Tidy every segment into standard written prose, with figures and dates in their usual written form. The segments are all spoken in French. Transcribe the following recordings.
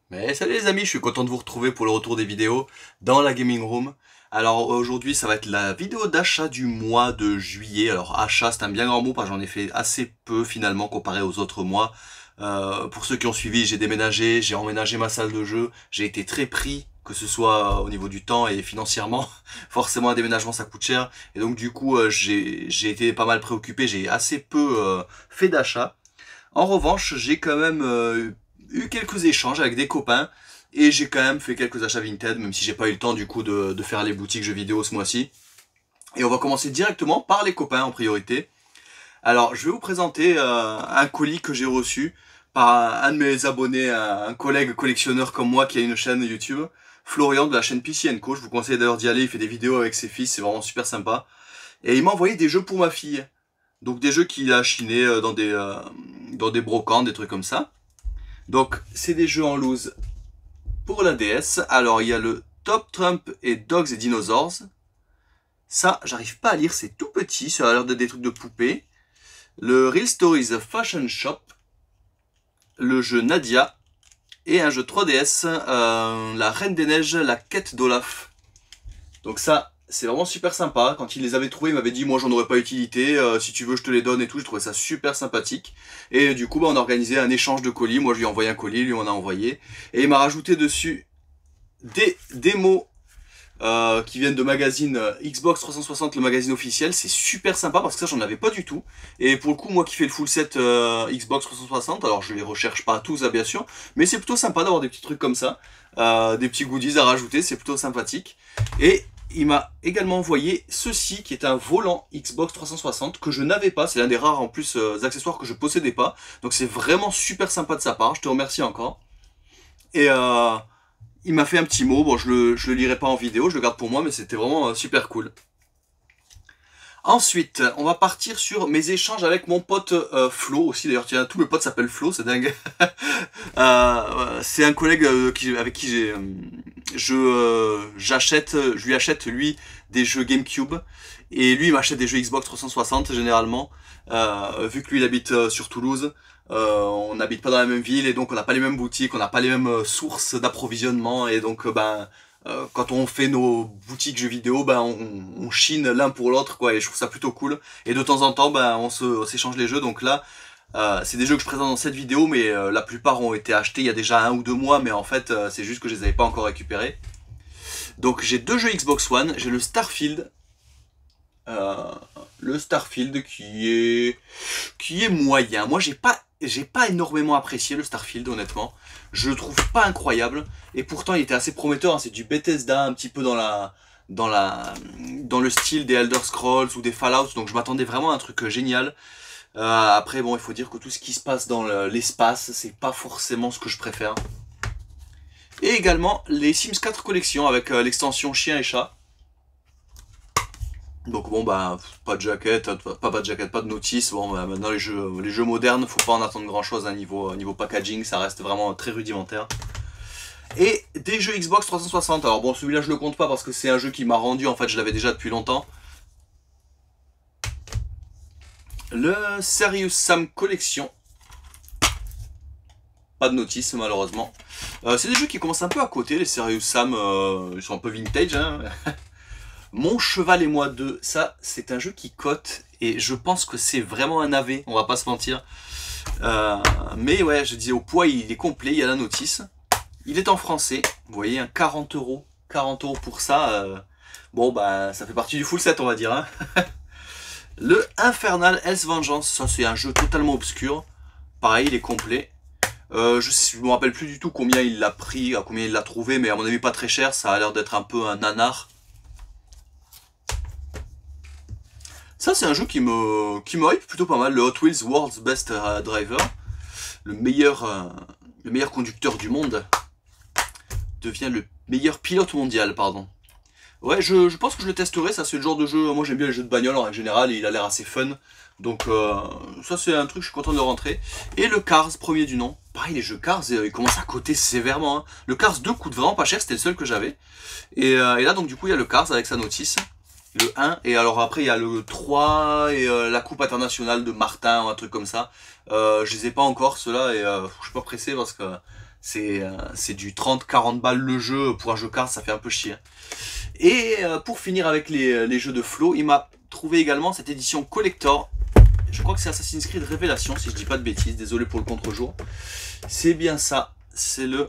Mais salut les amis, je suis content de vous retrouver pour le retour des vidéos dans la gaming room. Alors aujourd'hui ça va être la vidéo d'achat du mois de juillet. Alors achat c'est un bien grand mot parce que j'en ai fait assez peu finalement comparé aux autres mois. Pour ceux qui ont suivi, j'ai déménagé, j'ai emménagé ma salle de jeu, j'ai été très pris, que ce soit au niveau du temps et financièrement. Forcément un déménagement ça coûte cher. Et donc du coup j'ai été pas mal préoccupé, j'ai assez peu fait d'achats. En revanche, j'ai quand même eu quelques échanges avec des copains et j'ai quand même fait quelques achats Vinted, même si j'ai pas eu le temps du coup de faire les boutiques jeux vidéo ce mois-ci. Et on va commencer directement par les copains en priorité. Alors, je vais vous présenter un colis que j'ai reçu par un de mes abonnés, un collègue collectionneur comme moi qui a une chaîne YouTube, Florian de la chaîne PC Co. Je vous conseille d'ailleurs d'y aller, il fait des vidéos avec ses fils, c'est vraiment super sympa. Et il m'a envoyé des jeux pour ma fille. Donc des jeux qu'il a chinés dans des brocantes, des trucs comme ça. Donc c'est des jeux en loose pour la DS. Alors il y a le Top Trump et Dogs et Dinosaurs. Ça, j'arrive pas à lire, c'est tout petit, ça a l'air d'être des trucs de poupée. Le Real Stories Fashion Shop. Le jeu Nadia. Et un jeu 3DS, la Reine des Neiges, la quête d'Olaf. Donc ça, c'est vraiment super sympa. Quand il les avait trouvés, il m'avait dit moi j'en aurais pas utilité, si tu veux je te les donne et tout. Je trouvais ça super sympathique. Et du coup on a organisé un échange de colis. Moi je lui ai envoyé un colis, lui on a envoyé. Et il m'a rajouté dessus des démos qui viennent de magazine Xbox 360, le magazine officiel. C'est super sympa parce que ça j'en avais pas du tout. Et pour le coup moi qui fais le full set Xbox 360, alors je les recherche pas tous bien sûr, mais c'est plutôt sympa d'avoir des petits trucs comme ça. Des petits goodies à rajouter, c'est plutôt sympathique. Et il m'a également envoyé ceci qui est un volant Xbox 360 que je n'avais pas. C'est l'un des rares en plus accessoires que je possédais pas. Donc c'est vraiment super sympa de sa part. Je te remercie encore. Et il m'a fait un petit mot. Bon, je le lirai pas en vidéo, je le garde pour moi, mais c'était vraiment super cool. Ensuite, on va partir sur mes échanges avec mon pote Flo aussi. D'ailleurs, tiens, tous mes potes s'appellent Flo, c'est dingue. C'est un collègue avec qui je lui achète lui des jeux GameCube et lui il m'achète des jeux Xbox 360 généralement. Vu que lui il habite sur Toulouse, on n'habite pas dans la même ville et donc on n'a pas les mêmes boutiques, on n'a pas les mêmes sources d'approvisionnement et donc quand on fait nos boutiques jeux vidéo, on chine l'un pour l'autre quoi et je trouve ça plutôt cool. Et de temps en temps on s'échange les jeux donc là c'est des jeux que je présente dans cette vidéo, mais la plupart ont été achetés il y a déjà 1 ou 2 mois, mais en fait, c'est juste que je les avais pas encore récupérés. Donc j'ai deux jeux Xbox One, j'ai euh, le Starfield qui est moyen. Moi j'ai pas énormément apprécié le Starfield honnêtement. Je le trouve pas incroyable et pourtant il était assez prometteur. Hein. C'est du Bethesda un petit peu dans la dans le style des Elder Scrolls ou des Fallout, donc je m'attendais vraiment à un truc génial. Après, bon, il faut dire que tout ce qui se passe dans l'espace, c'est pas forcément ce que je préfère. Et également les Sims 4 collection avec l'extension chien et chat. Donc bon, pas de jaquette, pas de jaquette, pas de notice. Bon, maintenant les jeux modernes, faut pas en attendre grand chose à niveau packaging, ça reste vraiment très rudimentaire. Et des jeux Xbox 360. Alors bon, celui-là je le compte pas parce que c'est un jeu qui m'a rendu, en fait, je l'avais déjà depuis longtemps. Le Serious Sam Collection. Pas de notice malheureusement. C'est des jeux qui commencent un peu à côté, les Serious Sam, ils sont un peu vintage. Hein. Mon Cheval et moi 2, ça c'est un jeu qui cote et je pense que c'est vraiment un AV, on va pas se mentir. Mais ouais, je disais au poids il est complet, il y a la notice. Il est en français, vous voyez, un 40 euros. 40 euros pour ça, bon ça fait partie du full set on va dire. Hein. Le Infernal Hells Vengeance, ça c'est un jeu totalement obscur. Pareil, il est complet. Je me rappelle plus du tout combien il l'a pris, à combien il l'a trouvé, mais à mon avis pas très cher, ça a l'air d'être un peu un nanar. Ça c'est un jeu qui me hype plutôt pas mal, le Hot Wheels World's Best Driver. Le meilleur conducteur du monde devient le meilleur pilote mondial, pardon. Ouais, je pense que je le testerai, ça c'est le genre de jeu, moi j'aime bien les jeux de bagnole en général, et il a l'air assez fun. Donc ça c'est un truc, je suis content de le rentrer. Et le Cars, premier du nom. Pareil, les jeux Cars, ils commencent à coter sévèrement. Hein. Le Cars 2 coûte vraiment pas cher, c'était le seul que j'avais. Et là donc du coup il y a le Cars avec sa notice. Le 1, et alors après il y a le 3 et la coupe internationale de Martin ou un truc comme ça. Je les ai pas encore ceux-là et je suis pas pressé parce que C'est du 30-40 balles le jeu, pour un jeu card ça fait un peu chier. Et pour finir avec les jeux de Flo, il m'a trouvé également cette édition collector. Je crois que c'est Assassin's Creed Révélation, si je dis pas de bêtises, désolé pour le contre-jour. C'est bien ça, c'est le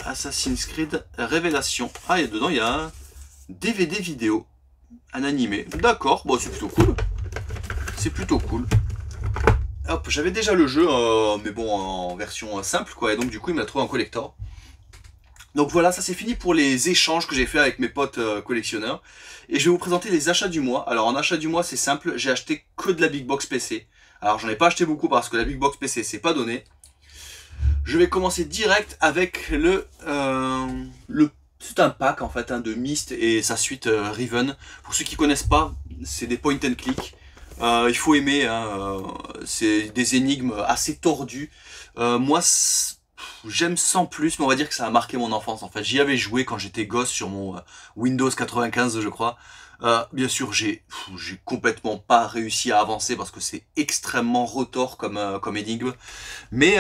Assassin's Creed Révélation. Ah, et dedans il y a un DVD vidéo, un animé. D'accord, bon c'est plutôt cool. C'est plutôt cool. Hop, j'avais déjà le jeu, mais bon, en version simple, quoi. Et donc du coup, il me l'a trouvé en collector. Donc voilà, ça c'est fini pour les échanges que j'ai fait avec mes potes collectionneurs. Et je vais vous présenter les achats du mois. Alors en achat du mois, c'est simple, j'ai acheté que de la Big Box PC. Alors j'en ai pas acheté beaucoup parce que la Big Box PC, c'est pas donné. Je vais commencer direct avec c'est un pack en fait hein, de Myst et sa suite Riven. Pour ceux qui connaissent pas, c'est des point and click. Il faut aimer, hein, c'est des énigmes assez tordues. Moi, j'aime sans plus, mais on va dire que ça a marqué mon enfance en fait. J'y avais joué quand j'étais gosse sur mon Windows 95 je crois. Bien sûr, j'ai complètement pas réussi à avancer parce que c'est extrêmement retors comme énigme. Mais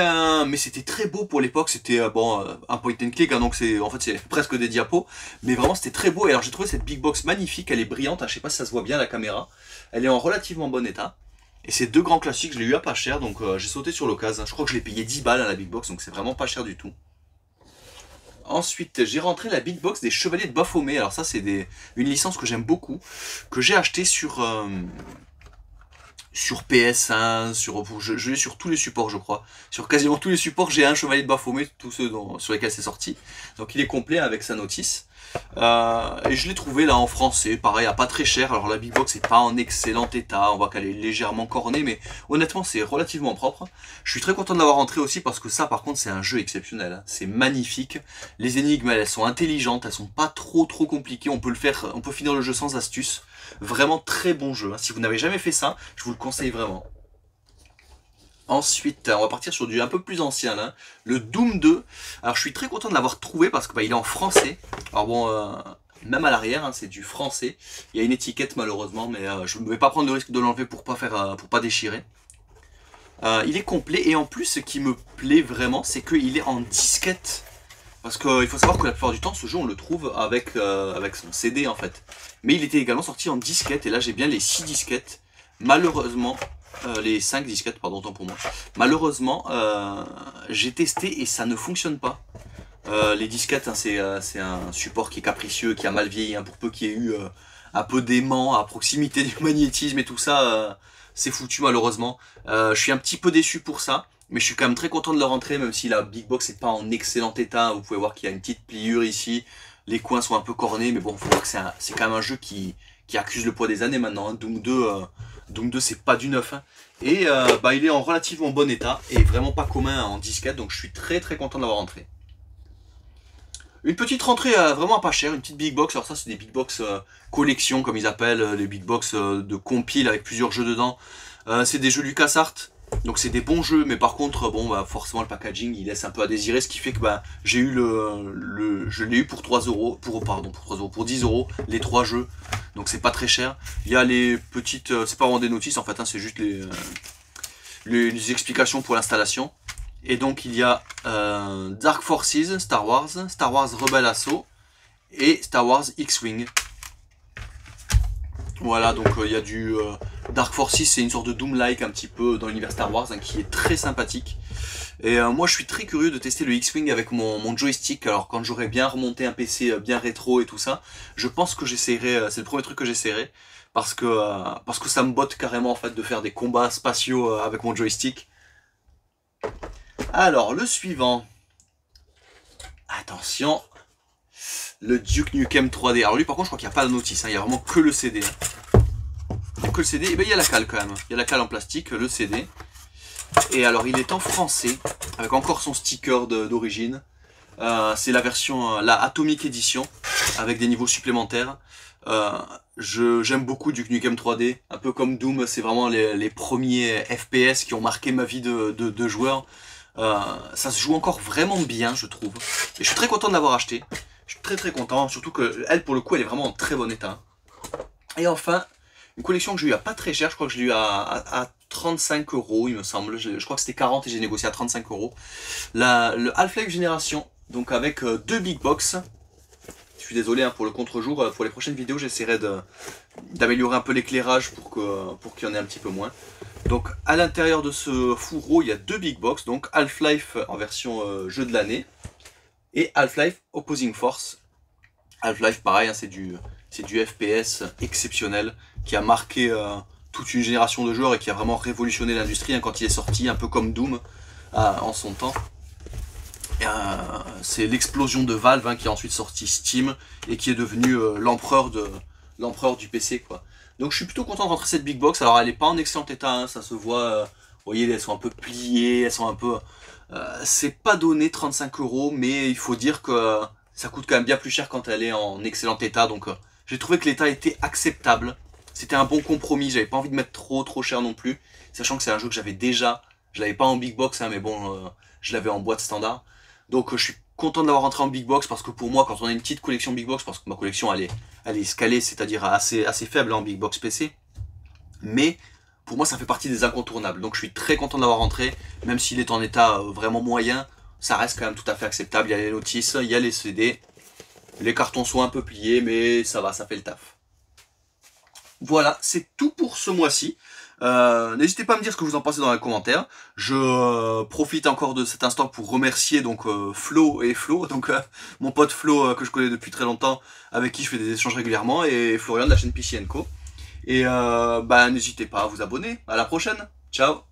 c'était très beau pour l'époque, c'était bon un point and click, hein, donc en fait c'est presque des diapos. Mais vraiment c'était très beau et alors j'ai trouvé cette big box magnifique, elle est brillante, hein, je sais pas si ça se voit bien à la caméra. Elle est en relativement bon état. Et c'est deux grands classiques, je l'ai eu à pas cher, donc j'ai sauté sur l'occasion. Je crois que je l'ai payé 10 balles à la big box, donc c'est vraiment pas cher du tout. Ensuite, j'ai rentré la big box des Chevaliers de Baphomet. Alors ça, c'est une licence que j'aime beaucoup, que j'ai acheté sur PS1, je l'ai sur tous les supports, je crois. Sur quasiment tous les supports, j'ai un Chevalier de Baphomet, tous ceux sur lesquels c'est sorti. Donc il est complet avec sa notice. Et je l'ai trouvé là en français, pareil, à pas très cher. Alors la big box est pas en excellent état, on voit qu'elle est légèrement cornée, mais honnêtement c'est relativement propre. Je suis très content de l'avoir rentré aussi parce que ça par contre c'est un jeu exceptionnel, hein. C'est magnifique. Les énigmes elles sont intelligentes, elles sont pas trop compliquées, on peut finir le jeu sans astuce. Vraiment très bon jeu, hein. Si vous n'avez jamais fait ça, je vous le conseille vraiment. Ensuite, on va partir sur du un peu plus ancien là, le Doom 2. Alors je suis très content de l'avoir trouvé parce que il est en français. Alors bon, même à l'arrière, hein, c'est du français. Il y a une étiquette malheureusement, mais je ne vais pas prendre le risque de l'enlever pour pas déchirer. Il est complet et en plus ce qui me plaît vraiment, c'est qu'il est en disquette. Parce qu'il faut savoir que la plupart du temps, ce jeu on le trouve avec son CD en fait. Mais il était également sorti en disquette et là j'ai bien les 6 disquettes. Malheureusement, les 5 disquettes, pardon, autant pour moi. Malheureusement, j'ai testé et ça ne fonctionne pas. Les disquettes, hein, c'est un support qui est capricieux, qui a mal vieilli, hein, pour peu qu'il y ait eu un peu d'aimant à proximité du magnétisme et tout ça, c'est foutu malheureusement. Je suis un petit peu déçu pour ça, mais je suis quand même très content de le rentrer, même si la Big Box n'est pas en excellent état. Vous pouvez voir qu'il y a une petite pliure ici, les coins sont un peu cornés, mais bon, faut voir que c'est quand même un jeu qui accuse le poids des années maintenant, hein. Doom 2 c'est pas du neuf, hein. Et il est en relativement bon état et vraiment pas commun en disquette, donc je suis très content de l'avoir rentré. Une petite rentrée vraiment pas chère, une petite big box. Alors ça c'est des big box collection comme ils appellent, les big box de compile avec plusieurs jeux dedans. C'est des jeux LucasArts, donc c'est des bons jeux, mais par contre bon forcément le packaging il laisse un peu à désirer, ce qui fait que j'ai eu je l'ai eu pour 3 euros, pour 10 euros les 3 jeux. Donc c'est pas très cher. Il y a les petites, c'est pas vraiment des notices en fait, hein, c'est juste les explications pour l'installation. Et donc il y a Dark Forces, Star Wars Rebel Assault et Star Wars X-Wing. Voilà, donc il y a du Dark Forces, c'est une sorte de Doom-like un petit peu dans l'univers Star Wars, hein, qui est très sympathique. Et moi je suis très curieux de tester le X-Wing avec mon joystick. Alors quand j'aurai bien remonté un PC bien rétro et tout ça, je pense que j'essaierai, c'est le premier truc que j'essaierai. Parce que ça me botte carrément en fait de faire des combats spatiaux avec mon joystick. Alors le suivant, attention, le Duke Nukem 3D. Alors lui par contre je crois qu'il n'y a pas la notice, hein, il n'y a vraiment que le CD. Il n'y a que le CD, et bien il y a la cale quand même, il y a la cale en plastique, le CD. Et alors il est en français, avec encore son sticker d'origine. C'est la version, la Atomic Edition, avec des niveaux supplémentaires. J'aime beaucoup Duke Nukem 3D, un peu comme Doom, c'est vraiment les premiers FPS qui ont marqué ma vie de joueur. Ça se joue encore vraiment bien je trouve. Et je suis très content de l'avoir acheté. Je suis très content, surtout que elle pour le coup elle est vraiment en très bon état. Et enfin, une collection que j'ai eu à pas très cher, je crois que je l'ai eu à 35 € il me semble, je crois que c'était 40 et j'ai négocié à 35 €. Le Half-Life Génération, donc avec 2 big box. Je suis désolé hein, pour le contre-jour, pour les prochaines vidéos j'essaierai d'améliorer un peu l'éclairage pour qu'il y en ait un petit peu moins. Donc à l'intérieur de ce fourreau il y a 2 big box, donc Half-Life en version jeu de l'année et Half-Life Opposing Force. Half-Life pareil, hein, c'est du FPS exceptionnel qui a marqué toute une génération de joueurs et qui a vraiment révolutionné l'industrie hein, quand il est sorti, un peu comme Doom en son temps. C'est l'explosion de Valve hein, qui a ensuite sorti Steam et qui est devenu l'empereur du PC quoi. Donc je suis plutôt content de rentrer cette big box. Alors elle est pas en excellent état, hein, ça se voit. Vous voyez, elles sont un peu pliées, elles sont un peu. C'est pas donné 35 €, mais il faut dire que ça coûte quand même bien plus cher quand elle est en excellent état. Donc j'ai trouvé que l'état était acceptable. C'était un bon compromis. J'avais pas envie de mettre trop cher non plus, sachant que c'est un jeu que j'avais déjà. Je l'avais pas en big box, hein, mais bon, je l'avais en boîte standard. Donc je suis content de l'avoir rentré en big box parce que pour moi, quand on a une petite collection big box, parce que ma collection elle est scalée, c'est-à-dire assez faible en big box PC, mais pour moi ça fait partie des incontournables. Donc je suis très content de l'avoir rentré, même s'il est en état vraiment moyen, ça reste quand même tout à fait acceptable. Il y a les notices, il y a les CD, les cartons sont un peu pliés, mais ça va, ça fait le taf. Voilà, c'est tout pour ce mois-ci. N'hésitez pas à me dire ce que vous en pensez dans les commentaires. Je profite encore de cet instant pour remercier donc Flo, donc mon pote Flo que je connais depuis très longtemps, avec qui je fais des échanges régulièrement, et Florian de la chaîne PC & Co. Et bah n'hésitez pas à vous abonner. À la prochaine. Ciao.